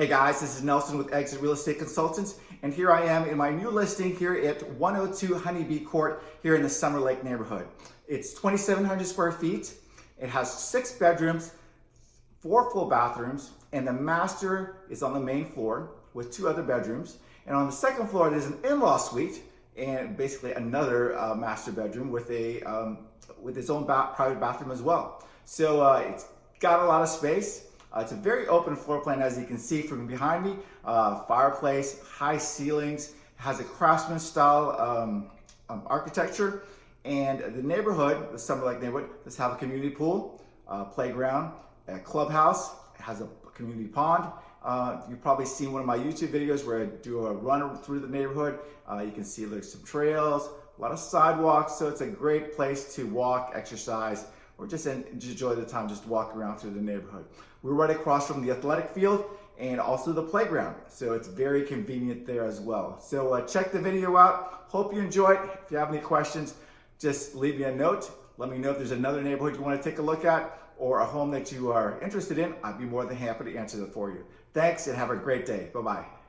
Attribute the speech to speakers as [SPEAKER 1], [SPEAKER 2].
[SPEAKER 1] Hey guys, this is Nelson with Exit Real Estate Consultants, and here I am in my new listing here at 102 Honeybee Court here in the Summerlake neighborhood. It's 2,700 square feet. It has 6 bedrooms, 4 full bathrooms, and the master is on the main floor with 2 other bedrooms. And on the second floor, there's an in-law suite and basically another master bedroom with its own private bathroom as well. So it's got a lot of space. It's a very open floor plan, as you can see from behind me. Fireplace, high ceilings, has a Craftsman style architecture. And the neighborhood, the Summerlake neighborhood, does have a community pool, playground, a clubhouse. It has a community pond. You've probably seen one of my YouTube videos where I do a run through the neighborhood. You can see there's some trails, a lot of sidewalks. So it's a great place to walk, exercise, or just enjoy the time, just walk around through the neighborhood. We're right across from the athletic field and also the playground. So it's very convenient there as well. So check the video out. Hope you enjoyed. If you have any questions, just leave me a note. Let me know if there's another neighborhood you want to take a look at or a home that you are interested in. I'd be more than happy to answer that for you. Thanks and have a great day. Bye-bye.